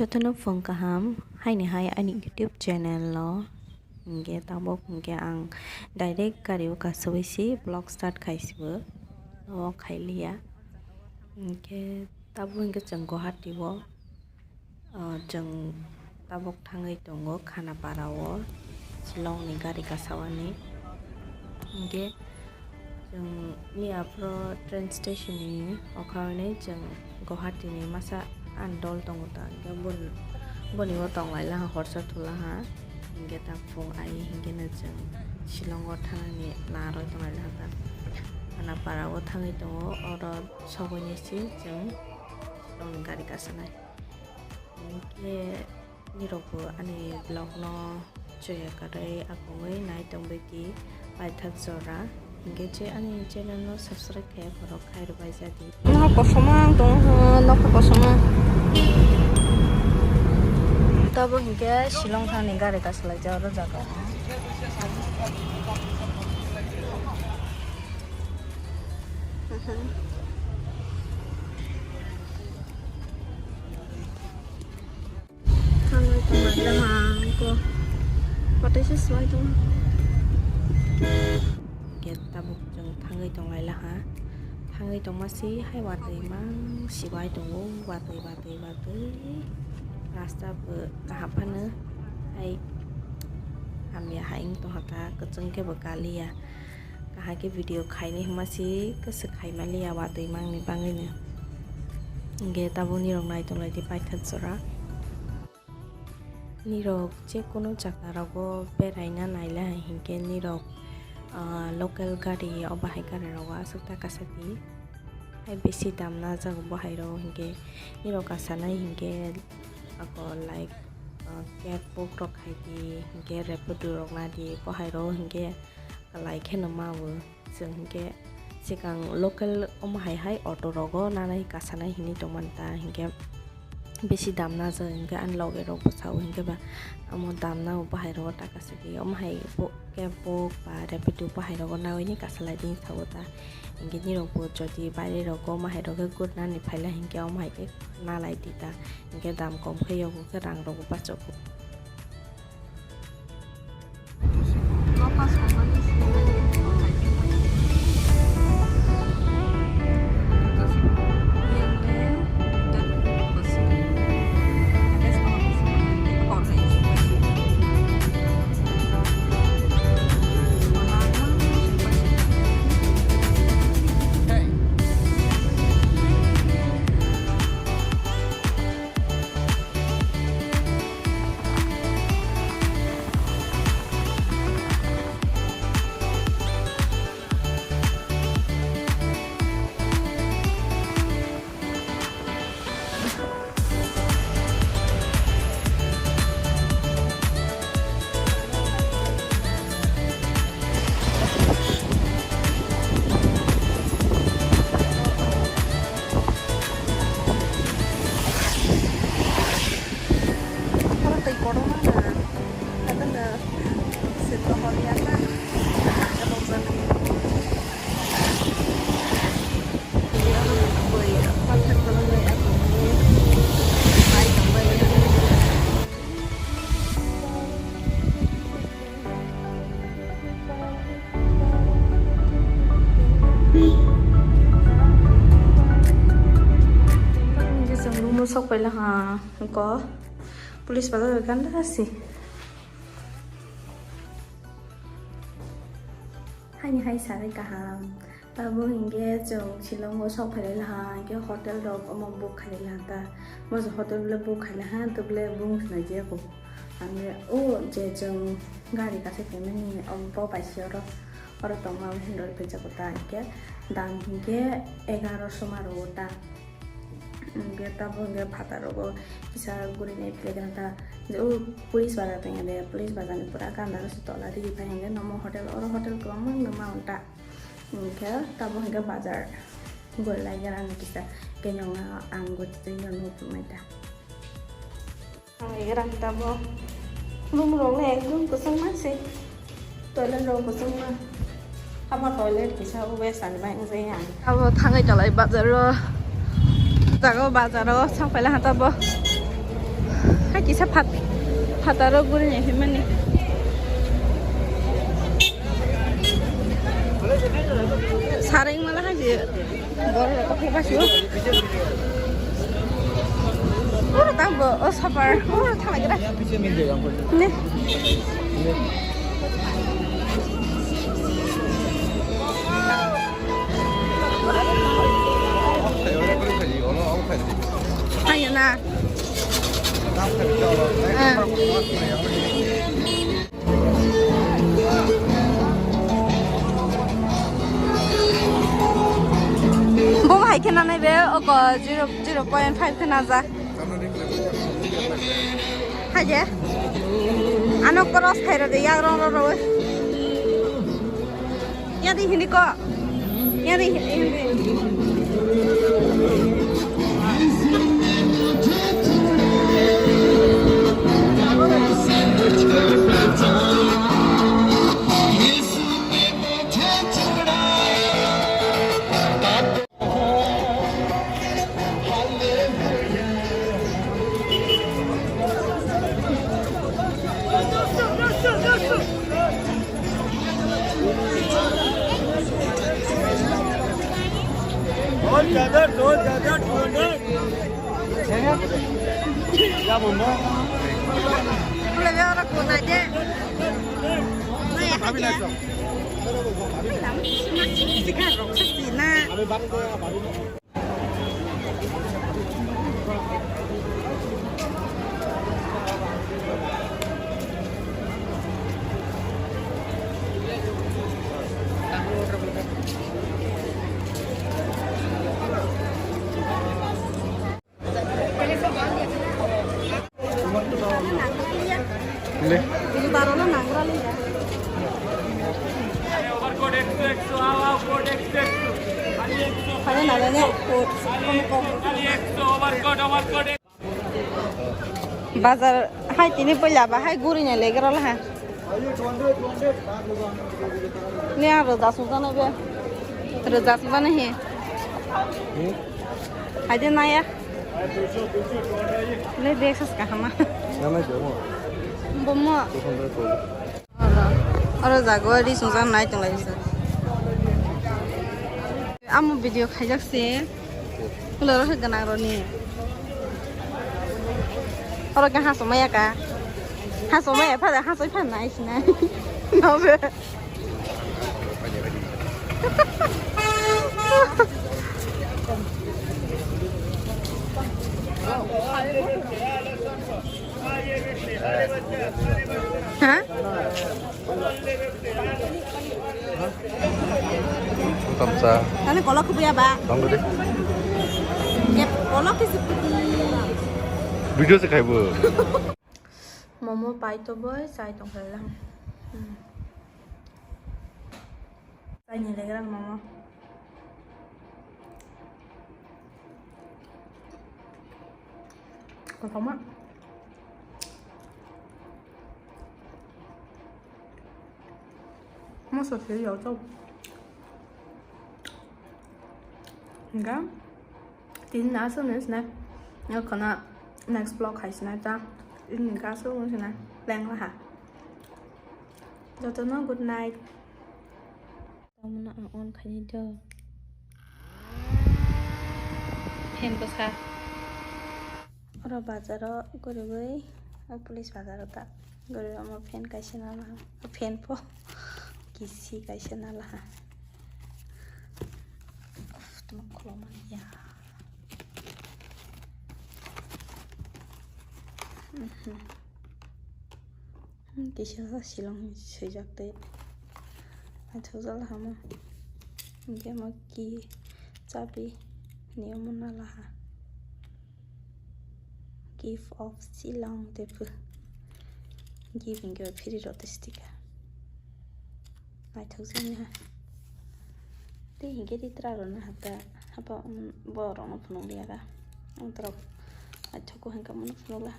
Jotono phone kaham hai ni hai ani YouTube channel lo hingge tabok hingge ang direct gario kasawisi vlog start khaisibo o khailiya hingge tabo hingge jang Guwahati o jang tabok thangai tongo Khanapara o shillong ni gari kasawani hingge jang ni apro train station ni okarne jang Guwahati ni masa andol tongo ta boni o tonglai la horsa thula ha hingge ta phung ai hingge na jang shillong o thangani naroi tonglai la ta Khanapara o thangai tongo oro sogoni si jang shillong ni gari kasanai hingge nirokbo ani vlog no choya kadai akongoi nai tongbeki paithak jora hingge je ani channel no subscribe khe borok khairo bai jadi nó có số mang đúng không? Nó có số mang. Tao bưng cái shillong thang này ra để ta lấy cho nó ra cả. Thang này tụi mình ra hàng cô. What is this way tụi? Kita bukjang thangai tonglai la ha thangai tongmasi hai watai mang siwai tongo watai rasta be kahapana hai amya haing to hata kecheng ke bekali ya kaha ke video khaini humasi kese khaimali ya watai mang ni bangai ne nge tabuni rong nai tonglai di paithat jora nirok je kono jagna rago beraina naila hingke nirok local gari o bahai gari rawa asukta kasati hai besi dam na jago bahai ro hingke nirok kasanai hingke ako like cat book rok hai di hingke repudu rok na di bahai ro hingke like heno mawo jeng hingke sikang local omahai hai auto rogo nanai kasanai hini tongmanta hingke besi dam na jo hingke an loge rok bosao hingke ba amo dam na bahai ro ta kasati omahai cat book ba repudu bahai rogo nawai ni kasalai ding thawota hingke ni rok bo jodi baire rogo mahai rogo good na ni phaila hingke omahai ke nalai dita hingke dam kom khayo ke rang rogo bachoko Nó có số mang. Sok pala ha ko police pala ganda si hai hai sare kaham tabo hinge jong shillong mo sok pala ha ke hotel rok mo book khale la ta mo hotel le book khale ha to ble bung na je ko ame o je jong gari ka se kene ni om po pa sioro oro to ma hindor pe jakota ke dam hinge 1100 maro ta hingge tabo hingge phata rogo bisa guri nei plegan ta o police bazar teng de police bazar ni pura kan daro tola di pa hingge nomo hotel oro hotel komang nama unta hingge tabo hingge bazar gol la jaran kita kenyong anggut tenyon no pumeta ai gran tabo room rong le room kusang masi toilet rong kusang ma ama toilet bisa ubesan bang seyan tabo thangai jalai bazar ro Jago bazar sang pala hata bo kisah pataro gurnya gimana? Saring malah aja, baru pakai baju. Oh, tambah, oh sabar, oh tambah gerak. Nih. Ayo na. Bom hai kena na be oko 0.5 kena za. Haje. Ano cross khaira de ya ro. Ya di hindi ko. Ya di hindi. क्या बोल रहा Boleh be orang kona aja. Nah ya aja. Sekarang sesina. Ini taruhnya nangkral ya. Overcoat 100 आओ कोट 100 Kalian namanya kod. खाली 100 overcoat Bazar hai tini pula bah hai gurinya legar lah ha. Ni ada dasu sana be. Ada dasu sana he. Ada naya. Le deksas kahama. Bomo. Ora jago ri sungsan nai tong lai sa. Amu video khajak se. Loro se gana ro ni. Ora ka ha somaya ka. Ha somaya pha ha soi pha nai sina. No be. Hah? तमसा Tadi kolok ke ya, Pak? bang deh Ya, kolok ke seperti video से खाइबो momo pai to boy, sai tong lang. Sai ni legram momo. Có thống á. Một số thứ dấu trâu. Enggak. Tin na so nes na. Nhớ còn à next vlog hay xin ta. In cá số luôn xin Leng lah hả. Cho tôi nói good night. Tao muốn ăn on khai đi đâu. Hem có sao? Ora bazar gore bai police bazar ta gore amar fan kaise na la fan po kisi kaise na la tuma kholo man ya kisi sa shillong sejak te athozal hama ge ma ki chapi niyamun na la gift of shillong depu giving a period of the sticker I told you te hinge di traro na hata apa borong no punulia ka antro I told ko hangka mo no punula